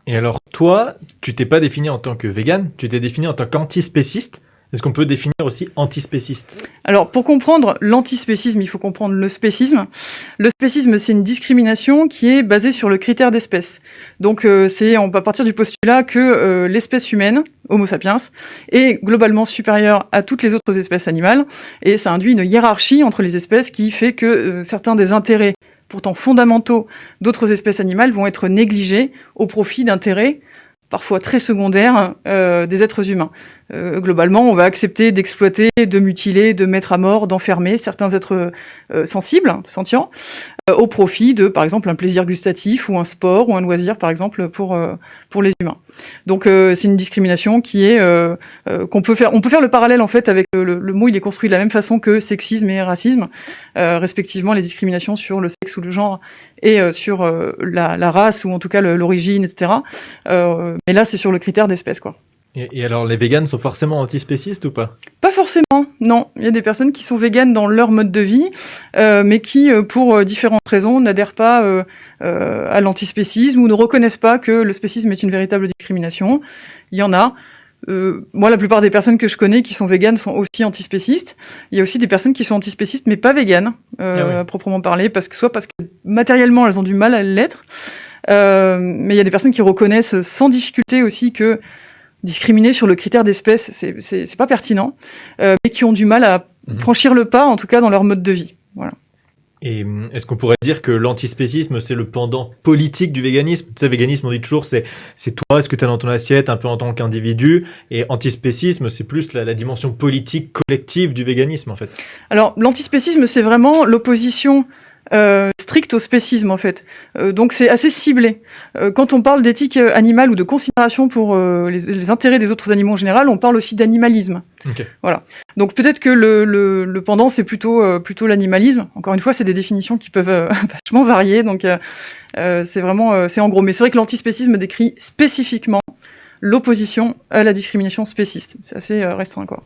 Et alors, toi, tu t'es pas défini en tant que vegan, tu t'es défini en tant qu'antispéciste. Est-ce qu'on peut définir aussi antispéciste? Alors, pour comprendre l'antispécisme, il faut comprendre le spécisme. Le spécisme, c'est une discrimination qui est basée sur le critère d'espèce. Donc, on va partir du postulat que l'espèce humaine, Homo sapiens, est globalement supérieure à toutes les autres espèces animales, et ça induit une hiérarchie entre les espèces qui fait que certains des intérêts pourtant fondamentaux d'autres espèces animales vont être négligés au profit d'intérêts parfois très secondaires des êtres humains. Globalement, on va accepter d'exploiter, de mutiler, de mettre à mort, d'enfermer certains êtres sensibles, sentients, au profit de, par exemple, un plaisir gustatif ou un sport ou un loisir, par exemple, pour les humains. Donc, c'est une discrimination qui est qu'on peut faire. On peut faire le parallèle en fait avec le mot. Il est construit de la même façon que sexisme et racisme, respectivement les discriminations sur le sexe ou le genre et sur la race ou en tout cas l'origine, etc. Mais là, c'est sur le critère d'espèce, quoi. Et alors, les véganes sont forcément antispécistes ou pas? Pas forcément, non. Il y a des personnes qui sont véganes dans leur mode de vie, mais qui, pour différentes raisons, n'adhèrent pas à l'antispécisme ou ne reconnaissent pas que le spécisme est une véritable discrimination. Il y en a. Moi, la plupart des personnes que je connais qui sont véganes sont aussi antispécistes. Il y a aussi des personnes qui sont antispécistes, mais pas véganes, à proprement parler, parce que matériellement, elles ont du mal à l'être. Mais il y a des personnes qui reconnaissent sans difficulté aussi que discriminer sur le critère d'espèce, c'est pas pertinent, mais qui ont du mal à franchir le pas, en tout cas dans leur mode de vie. Voilà. Et est-ce qu'on pourrait dire que l'antispécisme, c'est le pendant politique du véganisme? Tu sais, véganisme, on dit toujours, c'est toi, ce que tu as dans ton assiette, un peu en tant qu'individu, et antispécisme, c'est plus la dimension politique collective du véganisme, en fait. Alors, l'antispécisme, c'est vraiment l'opposition stricte au spécisme, en fait. Donc, c'est assez ciblé. Quand on parle d'éthique animale ou de considération pour les intérêts des autres animaux en général, on parle aussi d'animalisme. Okay. Voilà. Donc, peut-être que le pendant, c'est plutôt l'animalisme. Encore une fois, c'est des définitions qui peuvent vachement varier. Donc, c'est vraiment, c'est en gros. Mais c'est vrai que l'antispécisme décrit spécifiquement l'opposition à la discrimination spéciste. C'est assez restreint, quoi.